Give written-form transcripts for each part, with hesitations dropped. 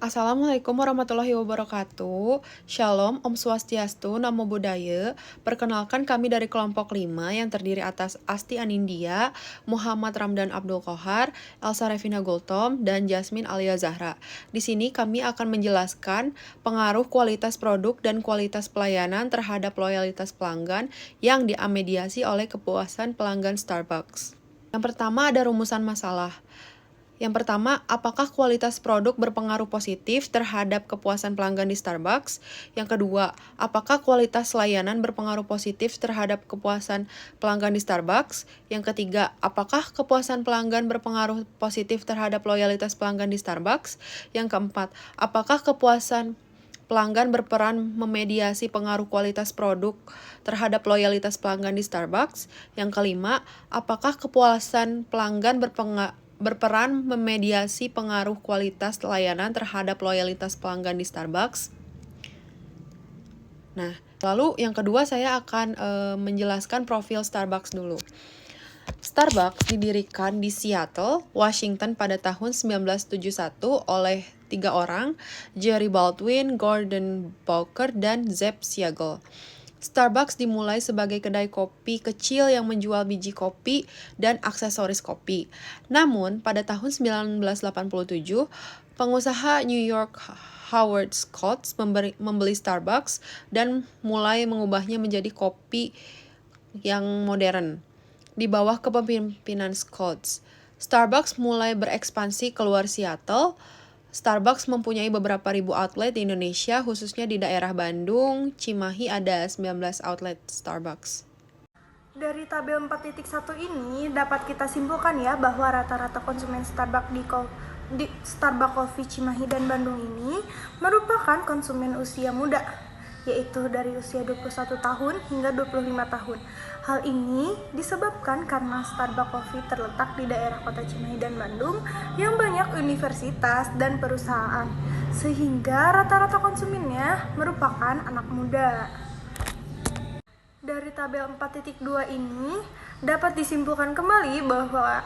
Assalamualaikum warahmatullahi wabarakatuh. Shalom, Om Swastiastu, Namo Buddhaya. Perkenalkan kami dari kelompok 5 yang terdiri atas Asti Anindya, Muhammad Ramdan Abdul Kohar, Elsa Revina Gultom, dan Jasmine Alia Zahra. Di sini kami akan menjelaskan pengaruh kualitas produk dan kualitas pelayanan terhadap loyalitas pelanggan yang diamediasi oleh kepuasan pelanggan Starbucks. Yang pertama ada rumusan masalah. Yang pertama, apakah kualitas produk berpengaruh positif terhadap kepuasan pelanggan di Starbucks? Yang kedua, apakah kualitas layanan berpengaruh positif terhadap kepuasan pelanggan di Starbucks? Yang ketiga, apakah kepuasan pelanggan berpengaruh positif terhadap loyalitas pelanggan di Starbucks? Yang keempat, apakah kepuasan pelanggan berperan memediasi pengaruh kualitas produk terhadap loyalitas pelanggan di Starbucks? Yang kelima, apakah kepuasan pelanggan berperan memediasi pengaruh kualitas layanan terhadap loyalitas pelanggan di Starbucks? Nah, lalu yang kedua saya akan menjelaskan profil Starbucks dulu. Starbucks didirikan di Seattle, Washington pada tahun 1971 oleh 3 orang, Jerry Baldwin, Gordon Bowker, dan Zeb Siegel. Starbucks dimulai sebagai kedai kopi kecil yang menjual biji kopi dan aksesoris kopi. Namun, pada tahun 1987, pengusaha New York Howard Schultz membeli Starbucks dan mulai mengubahnya menjadi kopi yang modern. Di bawah kepemimpinan Schultz, Starbucks mulai berekspansi keluar Seattle. Starbucks mempunyai beberapa ribu outlet di Indonesia, khususnya di daerah Bandung, Cimahi ada 19 outlet Starbucks. Dari tabel 4.1 ini dapat kita simpulkan ya bahwa rata-rata konsumen Starbucks di Starbucks Coffee Cimahi dan Bandung ini merupakan konsumen usia muda, yaitu dari usia 21 tahun hingga 25 tahun. Hal ini disebabkan karena Starbucks Coffee terletak di daerah kota Cimahi dan Bandung yang banyak universitas dan perusahaan, sehingga rata-rata konsumennya merupakan anak muda. Dari tabel 4.2 ini dapat disimpulkan kembali bahwa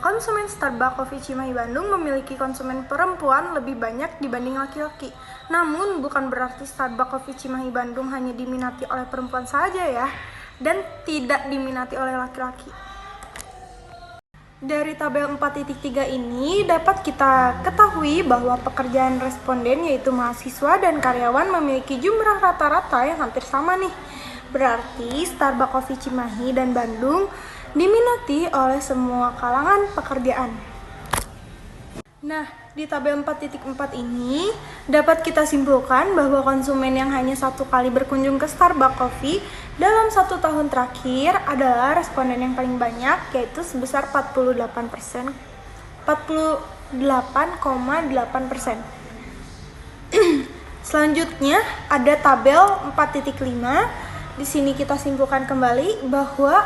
konsumen Starbucks Coffee Cimahi Bandung memiliki konsumen perempuan lebih banyak dibanding laki-laki. Namun bukan berarti Starbucks Coffee Cimahi Bandung hanya diminati oleh perempuan saja ya, dan tidak diminati oleh laki-laki. Dari tabel 4.3 ini dapat kita ketahui bahwa pekerjaan responden yaitu mahasiswa dan karyawan memiliki jumlah rata-rata yang hampir sama nih. Berarti Starbucks Coffee Cimahi dan Bandung diminati oleh semua kalangan pekerjaan. Nah, di tabel 4.4 ini dapat kita simpulkan bahwa konsumen yang hanya satu kali berkunjung ke Starbucks Coffee dalam 1 tahun terakhir adalah responden yang paling banyak, yaitu sebesar 48%. 48,8%. Selanjutnya ada tabel 4.5. Di sini kita simpulkan kembali bahwa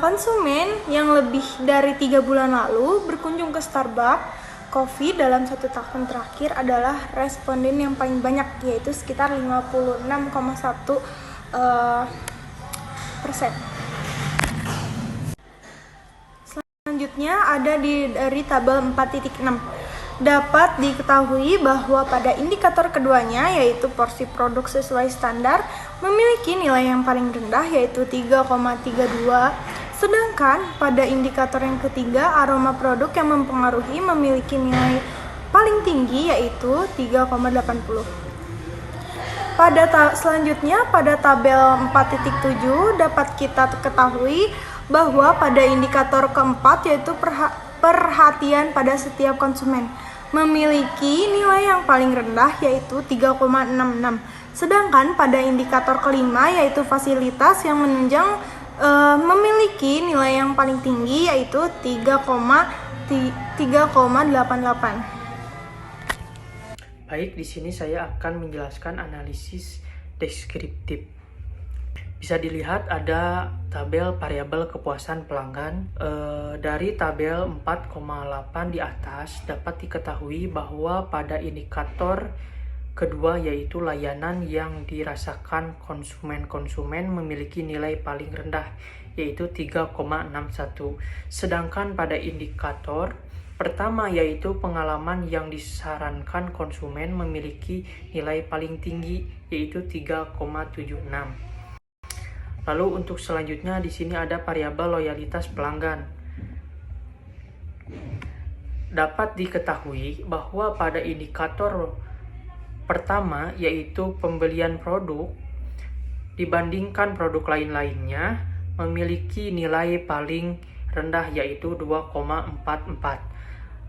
konsumen yang lebih dari 3 bulan lalu berkunjung ke Starbucks Coffee dalam 1 tahun terakhir adalah responden yang paling banyak, yaitu sekitar 56,1%. Selanjutnya ada dari tabel 4.6. Dapat diketahui bahwa pada indikator keduanya, yaitu porsi produk sesuai standar, memiliki nilai yang paling rendah yaitu 3,32. Sedangkan pada indikator yang ketiga, aroma produk yang mempengaruhi memiliki nilai paling tinggi yaitu 3,80. Selanjutnya pada tabel 4.7 dapat kita ketahui bahwa pada indikator keempat yaitu perhatian pada setiap konsumen memiliki nilai yang paling rendah yaitu 3,66. Sedangkan pada indikator kelima yaitu fasilitas yang menunjang memiliki nilai yang paling tinggi yaitu 3,88. Baik, di sini saya akan menjelaskan analisis deskriptif. Bisa dilihat ada tabel variabel kepuasan pelanggan. Dari tabel 4,8 di atas dapat diketahui bahwa pada indikator kedua yaitu layanan yang dirasakan konsumen memiliki nilai paling rendah yaitu 3,61. Sedangkan pada indikator Pertama yaitu pengalaman yang disarankan konsumen memiliki nilai paling tinggi yaitu 3,76. Lalu untuk selanjutnya di sini ada variabel loyalitas pelanggan. Dapat diketahui bahwa pada indikator pertama yaitu pembelian produk dibandingkan produk lain-lainnya memiliki nilai paling rendah yaitu 2,44.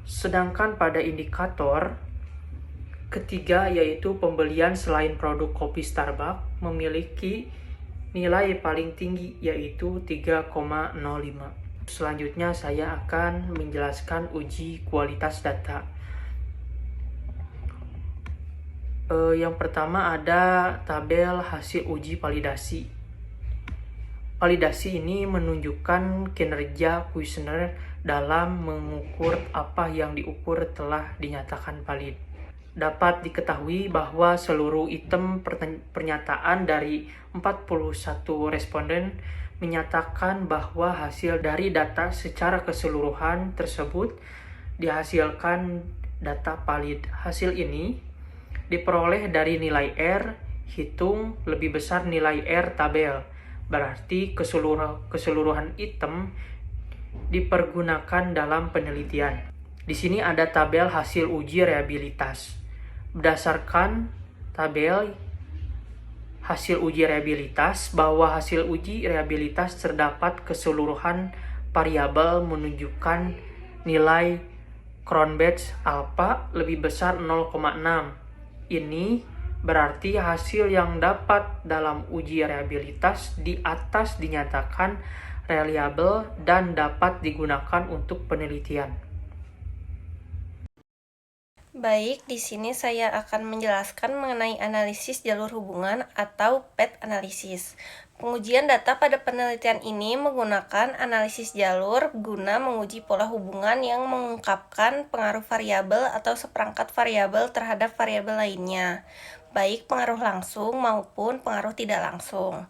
Sedangkan pada indikator ketiga yaitu pembelian selain produk kopi Starbucks memiliki nilai paling tinggi yaitu 3,05. Selanjutnya saya akan menjelaskan uji kualitas data. Yang pertama ada tabel hasil uji validasi. Validasi ini menunjukkan kinerja kuesioner dalam mengukur apa yang diukur telah dinyatakan valid. Dapat diketahui bahwa seluruh item pernyataan dari 41 responden menyatakan bahwa hasil dari data secara keseluruhan tersebut dihasilkan data valid. Hasil ini diperoleh dari nilai R hitung lebih besar nilai R tabel. Berarti keseluruhan item dipergunakan dalam penelitian. Di sini ada tabel hasil uji reliabilitas. Berdasarkan tabel hasil uji reliabilitas, bahwa hasil uji reliabilitas terdapat keseluruhan variabel menunjukkan nilai Cronbach's alpha lebih besar 0,6. Ini berarti hasil yang dapat dalam uji reliabilitas di atas dinyatakan reliable dan dapat digunakan untuk penelitian. Baik, di sini saya akan menjelaskan mengenai analisis jalur hubungan atau PET analisis. Pengujian data pada penelitian ini menggunakan analisis jalur guna menguji pola hubungan yang mengungkapkan pengaruh variabel atau seperangkat variabel terhadap variabel lainnya, baik pengaruh langsung maupun pengaruh tidak langsung.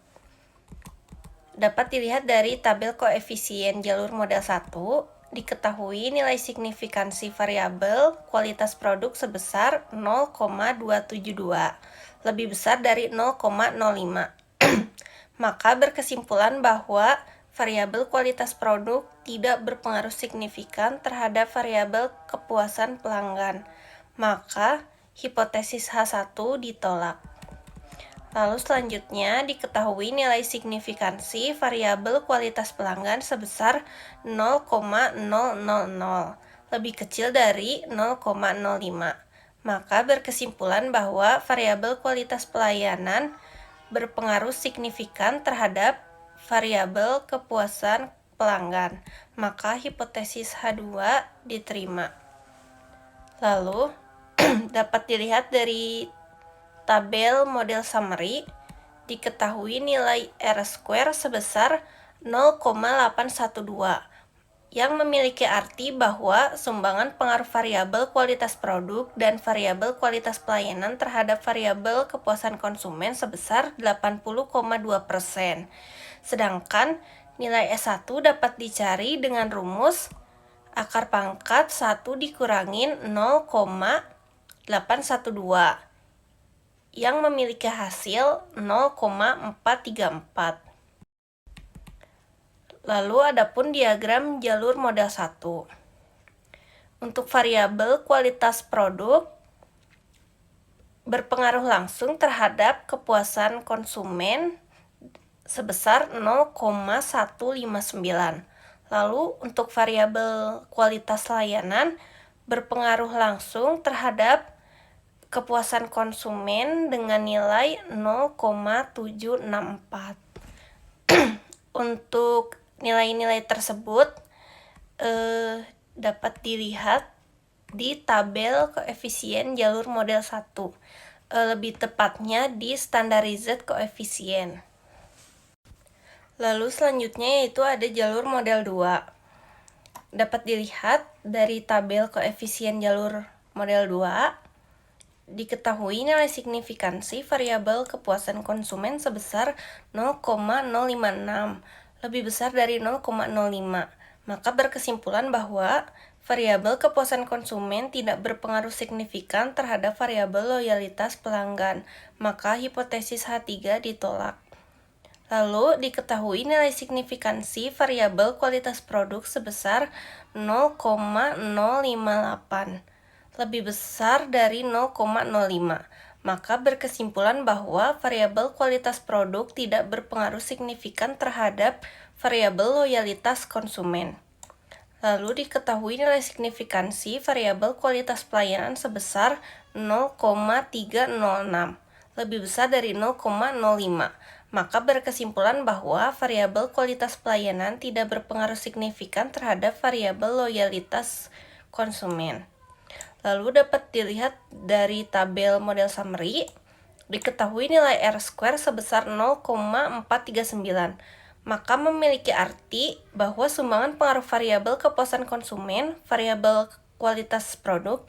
Dapat dilihat dari tabel koefisien jalur model 1, diketahui nilai signifikansi variabel kualitas produk sebesar 0,272, lebih besar dari 0,05. Maka berkesimpulan bahwa variabel kualitas produk tidak berpengaruh signifikan terhadap variabel kepuasan pelanggan. Maka hipotesis H1 ditolak. Lalu selanjutnya diketahui nilai signifikansi variabel kualitas pelanggan sebesar 0,000, lebih kecil dari 0,05. Maka berkesimpulan bahwa variabel kualitas pelayanan berpengaruh signifikan terhadap variabel kepuasan pelanggan. Maka hipotesis H2 diterima. Lalu dapat dilihat dari tabel model summary, diketahui nilai R² sebesar 0,812 yang memiliki arti bahwa sumbangan pengaruh variabel kualitas produk dan variabel kualitas pelayanan terhadap variabel kepuasan konsumen sebesar 80,2%. Sedangkan nilai S1 dapat dicari dengan rumus akar pangkat 1 dikurangin 0,812 yang memiliki hasil 0,434. Lalu adapun diagram jalur model 1. Untuk variabel kualitas produk berpengaruh langsung terhadap kepuasan konsumen sebesar 0,159. Lalu untuk variabel kualitas layanan berpengaruh langsung terhadap kepuasan konsumen dengan nilai 0,764. Untuk nilai-nilai tersebut dapat dilihat di tabel koefisien jalur model 1, lebih tepatnya di standarized koefisien. Lalu selanjutnya yaitu ada jalur model 2. Dapat dilihat dari tabel koefisien jalur model 2, diketahui nilai signifikansi variabel kepuasan konsumen sebesar 0,056, lebih besar dari 0,05. Maka berkesimpulan bahwa variabel kepuasan konsumen tidak berpengaruh signifikan terhadap variabel loyalitas pelanggan, maka hipotesis H3 ditolak. Lalu, diketahui nilai signifikansi variabel kualitas produk sebesar 0,058, lebih besar dari 0,05. Maka berkesimpulan bahwa variabel kualitas produk tidak berpengaruh signifikan terhadap variabel loyalitas konsumen. Lalu diketahui nilai signifikansi variabel kualitas pelayanan sebesar 0,306, lebih besar dari 0,05. Maka berkesimpulan bahwa variabel kualitas pelayanan tidak berpengaruh signifikan terhadap variabel loyalitas konsumen. Lalu dapat dilihat dari tabel model summary, diketahui nilai R-square sebesar 0,439, maka memiliki arti bahwa sumbangan pengaruh variabel kepuasan konsumen, variabel kualitas produk,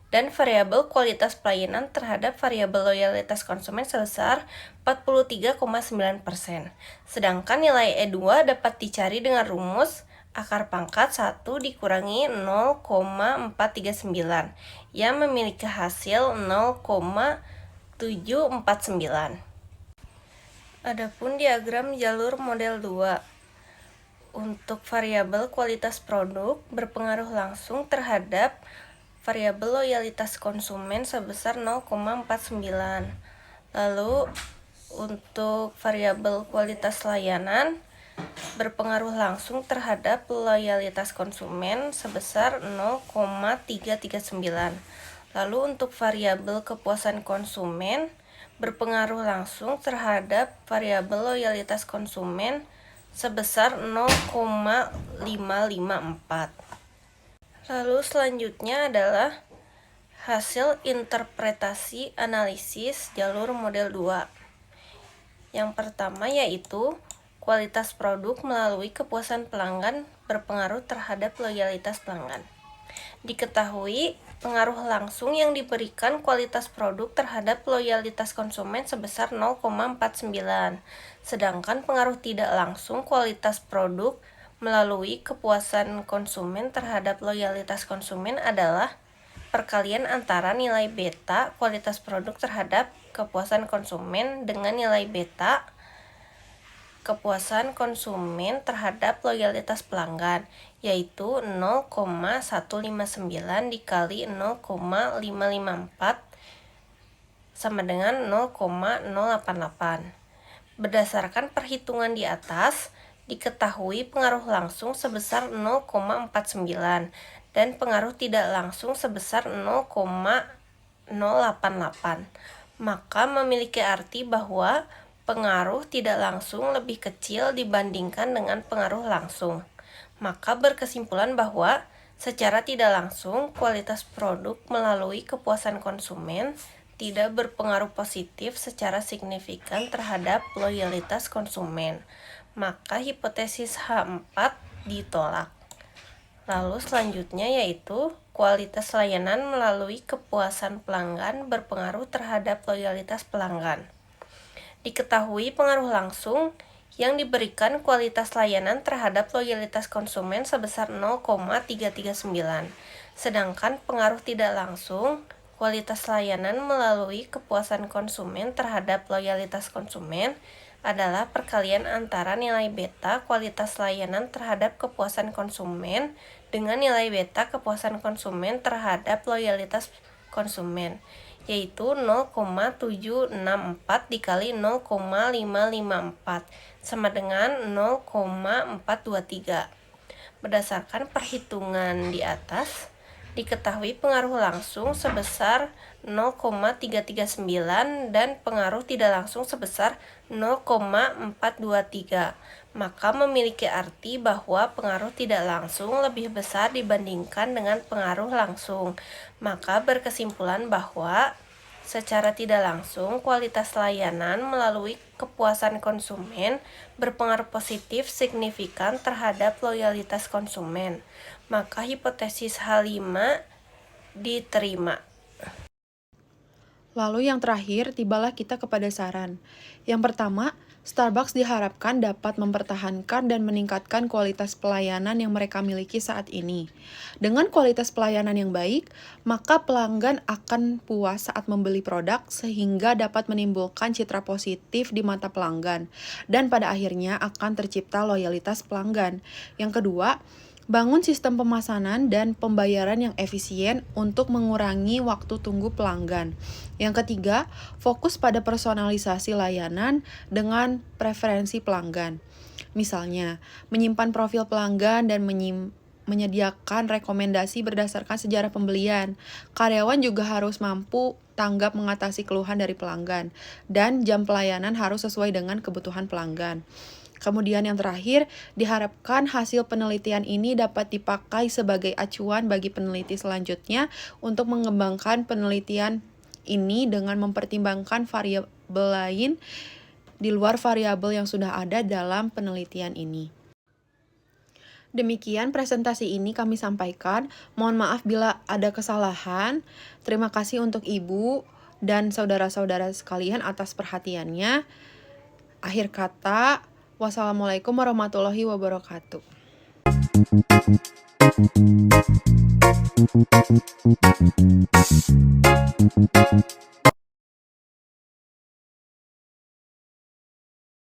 dan variabel kualitas pelayanan terhadap variabel loyalitas konsumen sebesar 43,9%. Sedangkan nilai E2 dapat dicari dengan rumus akar pangkat 1 dikurangi 0,439 yang memiliki hasil 0,749. Adapun diagram jalur model 2. Untuk variabel kualitas produk berpengaruh langsung terhadap variabel loyalitas konsumen sebesar 0,49. Lalu untuk variabel kualitas layanan berpengaruh langsung terhadap loyalitas konsumen sebesar 0,339. Lalu untuk variabel kepuasan konsumen berpengaruh langsung terhadap variabel loyalitas konsumen sebesar 0,554. Lalu selanjutnya adalah hasil interpretasi analisis jalur model 2. Yang pertama yaitu kualitas produk melalui kepuasan pelanggan berpengaruh terhadap loyalitas pelanggan. Diketahui pengaruh langsung yang diberikan kualitas produk terhadap loyalitas konsumen sebesar 0,49, sedangkan pengaruh tidak langsung kualitas produk melalui kepuasan konsumen terhadap loyalitas konsumen adalah perkalian antara nilai beta kualitas produk terhadap kepuasan konsumen dengan nilai beta kepuasan konsumen terhadap loyalitas pelanggan, yaitu 0,159 dikali 0,554 sama dengan 0,088. Berdasarkan perhitungan di atas, diketahui pengaruh langsung sebesar 0,49 dan pengaruh tidak langsung sebesar 0,088. Maka memiliki arti bahwa pengaruh tidak langsung lebih kecil dibandingkan dengan pengaruh langsung. Maka berkesimpulan bahwa secara tidak langsung kualitas produk melalui kepuasan konsumen tidak berpengaruh positif secara signifikan terhadap loyalitas konsumen. Maka hipotesis H4 ditolak. Lalu selanjutnya yaitu kualitas layanan melalui kepuasan pelanggan berpengaruh terhadap loyalitas pelanggan. Diketahui pengaruh langsung yang diberikan kualitas layanan terhadap loyalitas konsumen sebesar 0,339, sedangkan pengaruh tidak langsung kualitas layanan melalui kepuasan konsumen terhadap loyalitas konsumen adalah perkalian antara nilai beta kualitas layanan terhadap kepuasan konsumen dengan nilai beta kepuasan konsumen terhadap loyalitas konsumen, yaitu 0,764 dikali 0,554 sama dengan 0,423. Berdasarkan perhitungan di atas, diketahui pengaruh langsung sebesar 0,339 dan pengaruh tidak langsung sebesar 0,423. Maka memiliki arti bahwa pengaruh tidak langsung lebih besar dibandingkan dengan pengaruh langsung. Maka berkesimpulan bahwa secara tidak langsung kualitas layanan melalui kepuasan konsumen berpengaruh positif signifikan terhadap loyalitas konsumen. Maka hipotesis H5 diterima. Lalu yang terakhir, tibalah kita kepada saran. Yang pertama, Starbucks diharapkan dapat mempertahankan dan meningkatkan kualitas pelayanan yang mereka miliki saat ini. Dengan kualitas pelayanan yang baik, maka pelanggan akan puas saat membeli produk sehingga dapat menimbulkan citra positif di mata pelanggan dan pada akhirnya akan tercipta loyalitas pelanggan. Yang kedua, bangun sistem pemesanan dan pembayaran yang efisien untuk mengurangi waktu tunggu pelanggan. Yang ketiga, fokus pada personalisasi layanan dengan preferensi pelanggan. Misalnya, menyimpan profil pelanggan dan menyediakan rekomendasi berdasarkan sejarah pembelian. Karyawan juga harus mampu tanggap mengatasi keluhan dari pelanggan, dan jam pelayanan harus sesuai dengan kebutuhan pelanggan. Kemudian yang terakhir, diharapkan hasil penelitian ini dapat dipakai sebagai acuan bagi peneliti selanjutnya untuk mengembangkan penelitian ini dengan mempertimbangkan variabel lain di luar variabel yang sudah ada dalam penelitian ini. Demikian presentasi ini kami sampaikan. Mohon maaf bila ada kesalahan. Terima kasih untuk Ibu dan saudara-saudara sekalian atas perhatiannya. Akhir kata, wassalamualaikum warahmatullahi wabarakatuh.